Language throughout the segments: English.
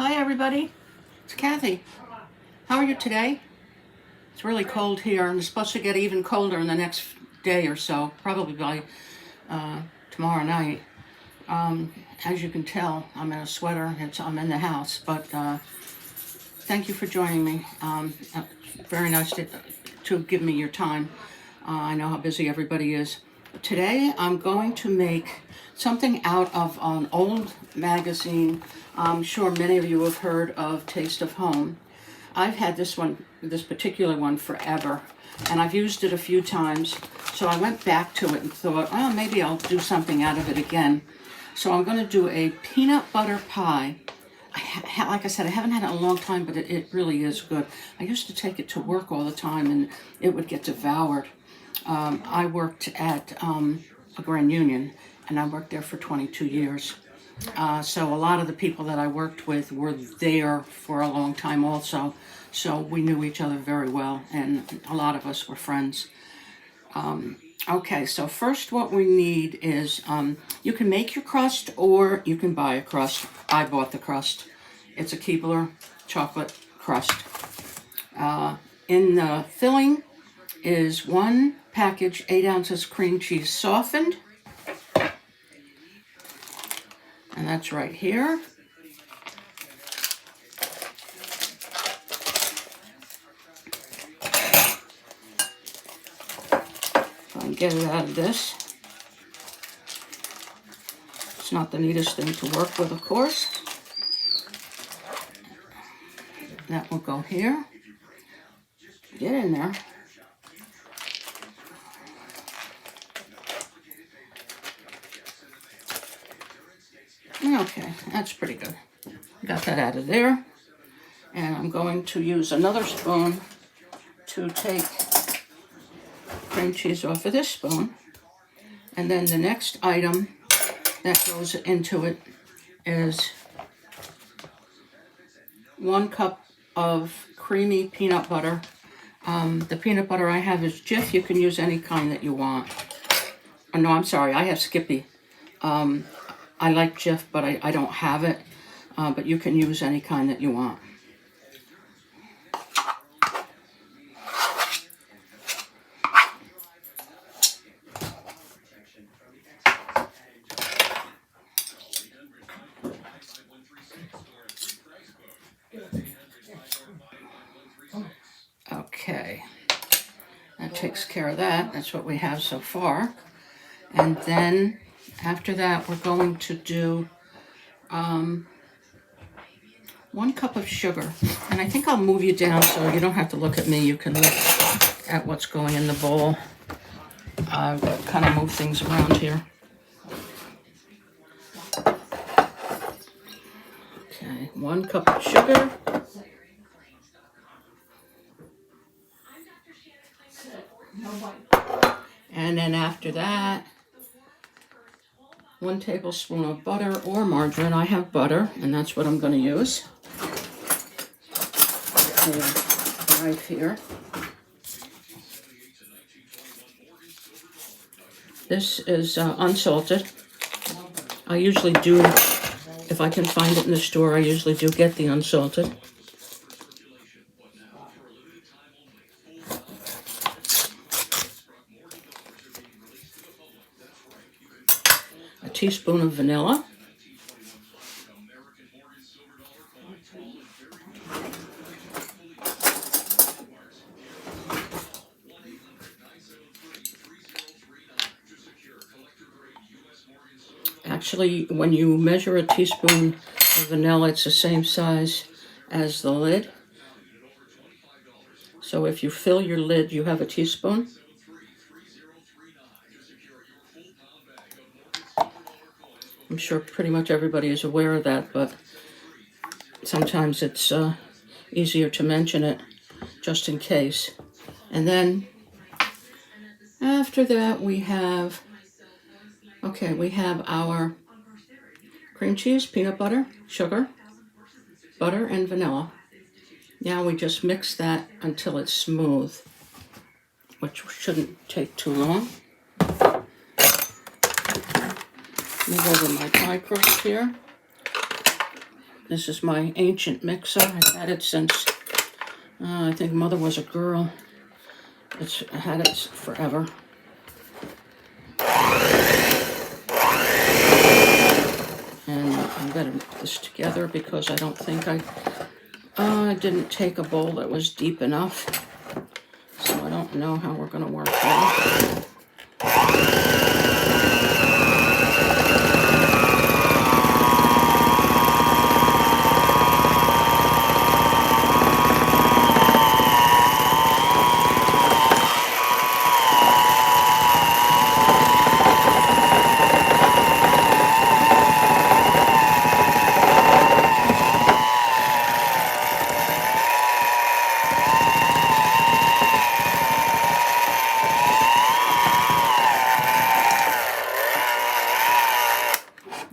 Hi everybody, it's Kathy. How are you today? It's really cold here and it's supposed to get even colder in the next day or so, probably by tomorrow night. As you can tell, I'm in a sweater, I'm in the house, but thank you for joining me. Very nice to give me your time. I know how busy everybody is. Today I'm going to make something out of an old magazine. I'm sure many of you have heard of Taste of Home. I've had this particular one forever, and I've used it a few times. So I went back to it and thought, oh, maybe I'll do something out of it again. So I'm going to do a peanut butter pie. Like I said, I haven't had it in a long time, but it really is good. I used to take it to work all the time, and it would get devoured. I worked at a Grand Union, and I worked there for 22 years. So a lot of the people that I worked with were there for a long time also. So we knew each other very well, and a lot of us were friends. Okay, so first what we need is, you can make your crust or you can buy a crust. I bought the crust. It's a Keebler chocolate crust. In the filling is 1 package, 8 ounces cream cheese softened. And that's right here. If I can get it out of this. It's not the neatest thing to work with, of course. That will go here. Get in there. Okay, that's pretty good. Got that out of there. And I'm going to use another spoon to take cream cheese off of this spoon. And then the next item that goes into it is 1 cup of creamy peanut butter. The peanut butter I have is Jif. You can use any kind that you want. Oh, no, I'm sorry, I have Skippy. I like Jif, but I don't have it. But you can use any kind that you want. Okay, that takes care of that. That's what we have so far. And then after that, we're going to do 1 cup of sugar. And I think I'll move you down so you don't have to look at me. You can look at what's going in the bowl. I've kind of moved things around here. Okay, 1 cup of sugar. And then after that, 1 tablespoon of butter or margarine. I have butter, and that's what I'm going to use. Right here. This is unsalted. I usually do, if I can find it in the store, I usually do get the unsalted. A teaspoon of vanilla. Actually, when you measure a teaspoon of vanilla, it's the same size as the lid. So if you fill your lid, you have a teaspoon. I'm sure pretty much everybody is aware of that, but sometimes it's easier to mention it just in case. And then after that we have our cream cheese, peanut butter, sugar, butter, and vanilla. Now we just mix that until it's smooth, which shouldn't take too long. Move over my pie crust here. This is my ancient mixer. I've had it since, I think Mother was a girl. I had it forever. And I'm going to put this together because I don't think I didn't take a bowl that was deep enough. So I don't know how we're going to work that.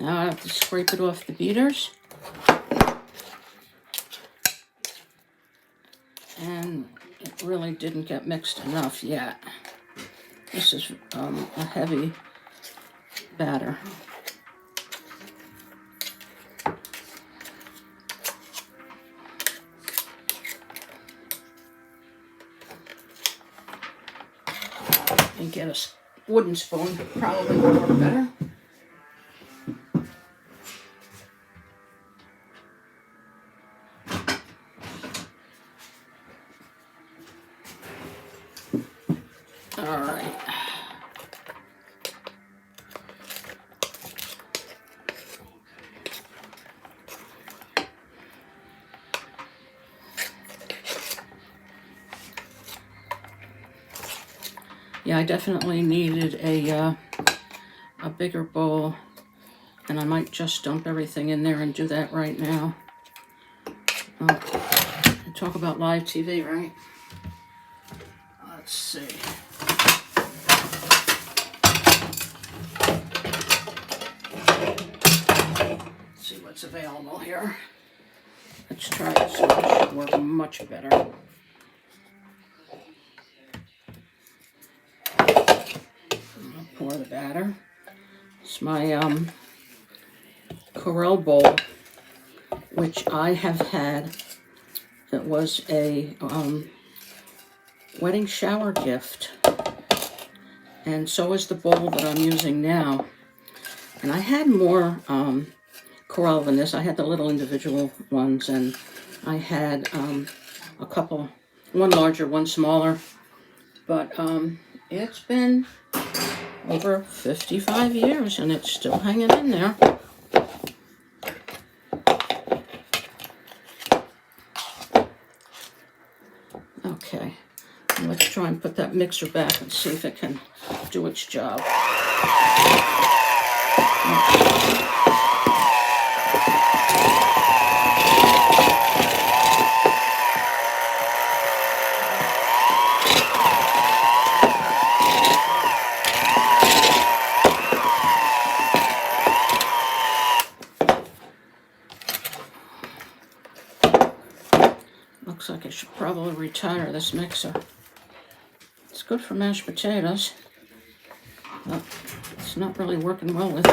Now I have to scrape it off the beaters. And it really didn't get mixed enough yet. This is a heavy batter. And get a wooden spoon, probably would work better. All right. Yeah, I definitely needed a bigger bowl, and I might just dump everything in there and do that right now. Talk about live TV, right? Let's see. Let's see what's available here. Let's try this one. It should work much better. Pour the batter. It's my Corelle bowl, which I have had. It was a wedding shower gift, and so is the bowl that I'm using now. And I had more Corelle than this. I had the little individual ones, and I had a couple, one larger, one smaller, but it's been over 55 years and it's still hanging in there. Okay, let's try and put that mixer back and see if it can do its job. Looks like I should probably retire this mixer. It's good for mashed potatoes, but it's not really working well with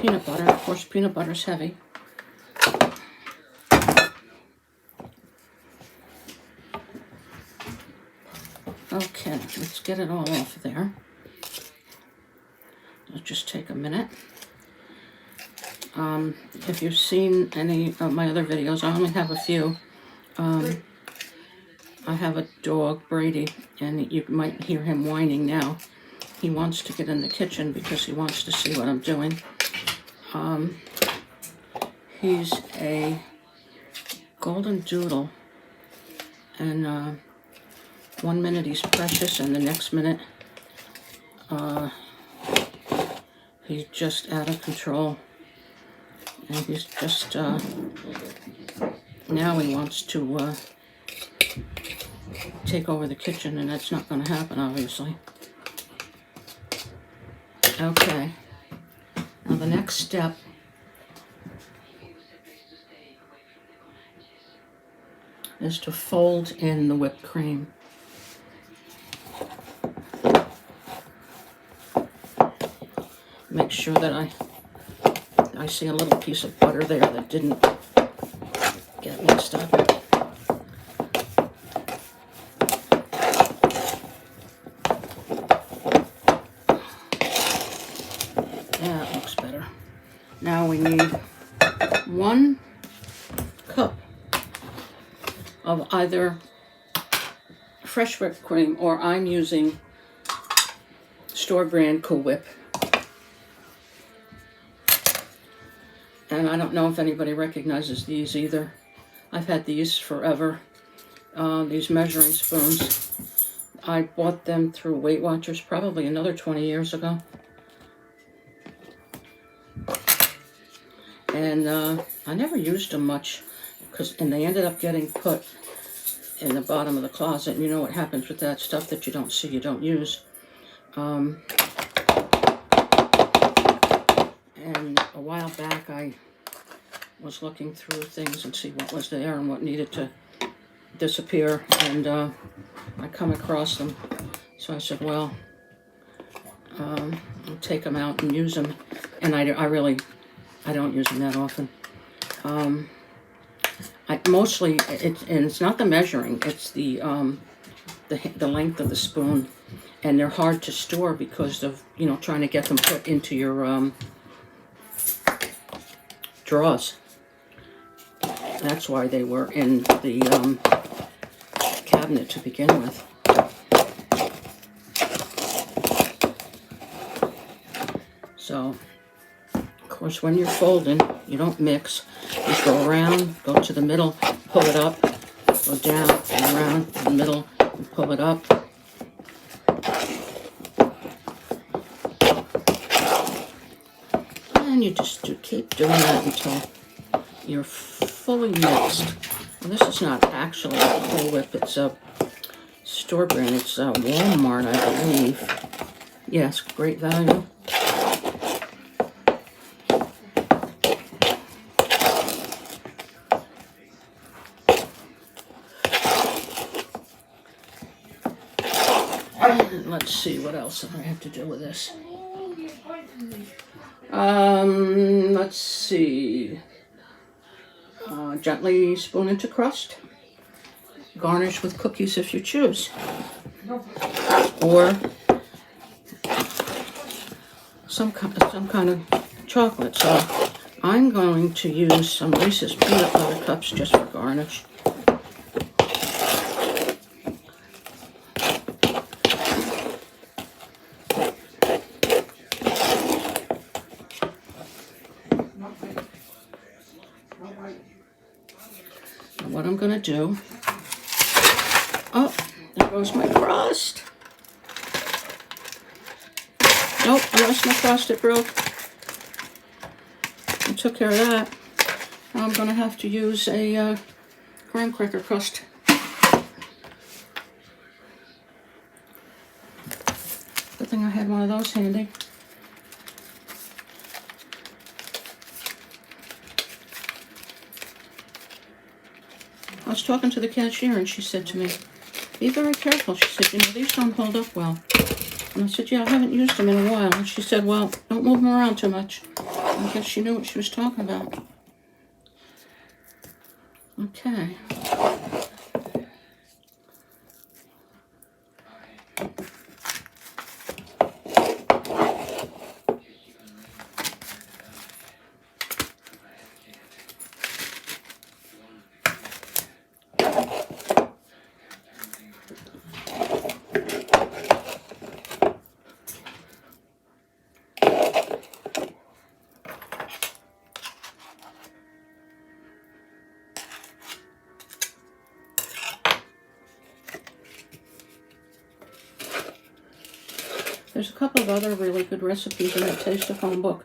peanut butter. Of course, peanut butter's heavy. Okay, let's get it all off there. It'll just take a minute. If you've seen any of my other videos, I only have a few. I have a dog, Brady, and you might hear him whining now. He wants to get in the kitchen because he wants to see what I'm doing. He's a golden doodle, and 1 minute he's precious, and the next minute he's just out of control. And he's just, now he wants to take over the kitchen, and that's not going to happen, obviously. Okay. Now the next step is to fold in the whipped cream. Make sure that I see a little piece of butter there that didn't get mixed up. Yeah, it looks better. Now we need 1 cup of either fresh whipped cream, or I'm using store brand Cool Whip. And I don't know if anybody recognizes these either. I've had these forever. These measuring spoons. I bought them through Weight Watchers probably another 20 years ago. And I never used them much, and they ended up getting put in the bottom of the closet. And you know what happens with that stuff that you don't see, you don't use. And a while back I was looking through things and see what was there and what needed to disappear, and I come across them. So I said, well, I'll take them out and use them. And I don't use them that often. Mostly, it's not the measuring, it's the length of the spoon, and they're hard to store because of, you know, trying to get them put into your drawers. That's why they were in the cabinet to begin with. So, of course, when you're folding, you don't mix. You go around, go to the middle, pull it up, go down, and around to the middle, and pull it up. And you just keep doing that until you're fully mixed. Well, this is not actually a Cool Whip, it's a store brand. It's Walmart, I believe. Yes, great value. And let's see what else I have to do with this. Let's see. Gently spoon into crust. Garnish with cookies if you choose. Or some kind of chocolate. So I'm going to use some Reese's peanut butter cups just for garnish. What I'm gonna do, oh, there goes my crust. Nope, I lost my crust, it broke. I took care of that. Now I'm gonna have to use a graham cracker crust. Good thing I had one of those handy. I was talking to the cashier and she said to me, be very careful. She said, you know, these don't hold up well. And I said, yeah, I haven't used them in a while. And she said, well, don't move them around too much. I guess she knew what she was talking about. Okay. There's a couple of other really good recipes in that Taste of Home book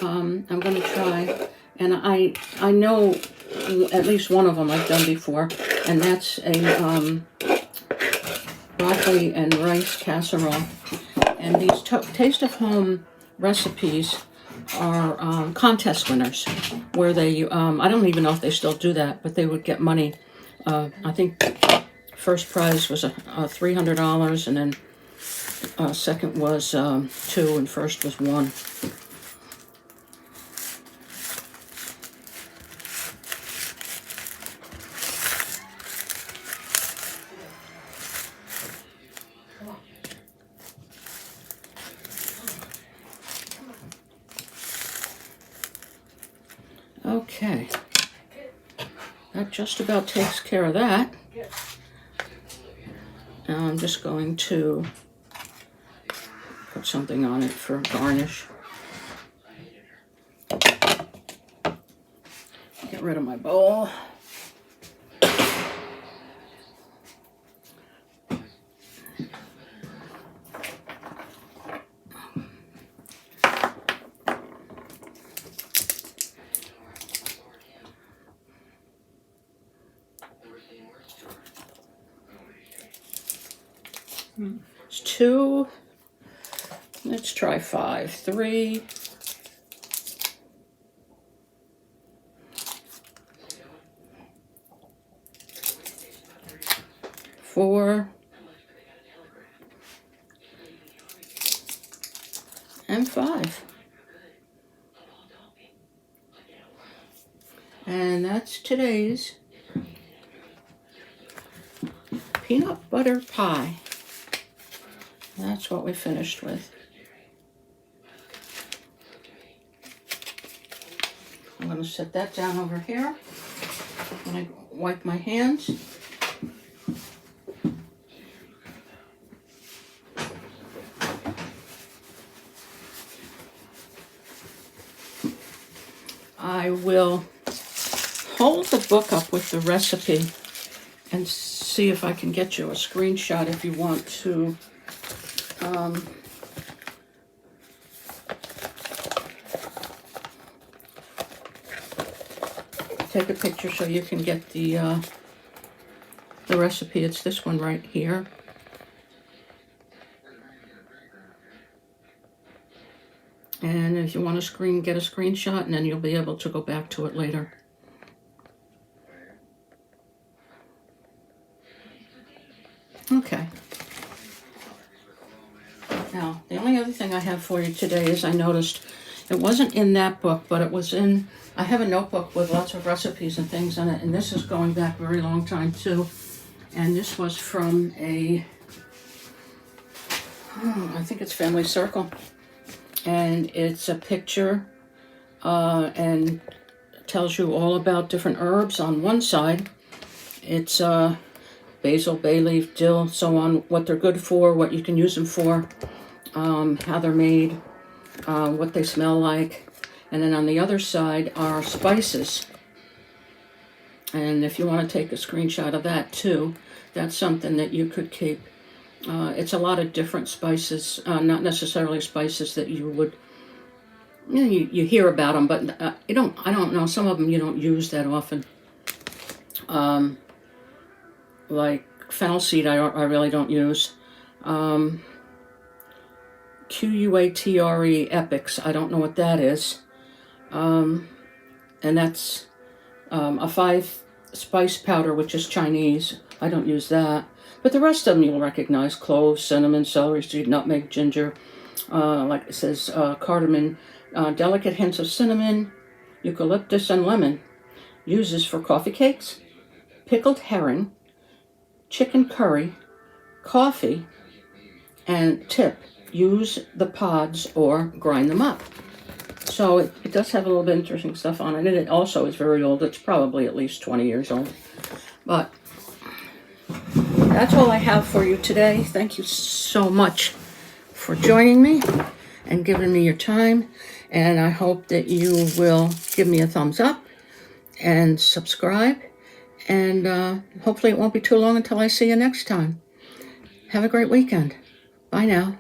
I'm going to try. And I know at least one of them I've done before, and that's a broccoli and rice casserole. And these Taste of Home recipes are contest winners, where they, I don't even know if they still do that, but they would get money. I think first prize was $300, and then second was 2, and first was 1. Okay. That just about takes care of that. Now I'm just going to put something on it for garnish. Get rid of my bowl. It's 2. Let's try 5. 3. 4. And 5. And that's today's peanut butter pie. That's what we finished with. I'm going to set that down over here. I'm going to wipe my hands. I will hold the book up with the recipe and see if I can get you a screenshot if you want to take a picture so you can get the recipe. It's this one right here. And if you want to get a screenshot, and then you'll be able to go back to it later. Okay. Now, the only other thing I have for you today is I noticed it wasn't in that book, but it was in, I have a notebook with lots of recipes and things in it, and this is going back a very long time too. And this was from I think it's Family Circle. And it's a picture and tells you all about different herbs on one side. It's basil, bay leaf, dill, so on, what they're good for, what you can use them for, how they're made, what they smell like. And then on the other side are spices. And if you want to take a screenshot of that too, that's something that you could keep. It's a lot of different spices, not necessarily spices that you would, you hear about them, but I don't know, some of them you don't use that often. Like fennel seed, I really don't use. Quatre Epics, I don't know what that is. And that's a 5-spice powder, which is Chinese. I don't use that. But the rest of them you'll recognize: cloves, cinnamon, celery seed, nutmeg, ginger, like it says, cardamom, delicate hints of cinnamon, eucalyptus, and lemon. Uses for coffee cakes, pickled herring, chicken curry, coffee, and tip, use the pods or grind them up. So it does have a little bit of interesting stuff on it, and it also is very old. It's probably at least 20 years old. But that's all I have for you today. Thank you so much for joining me and giving me your time. And I hope that you will give me a thumbs up and subscribe. And hopefully it won't be too long until I see you next time. Have a great weekend. Bye now.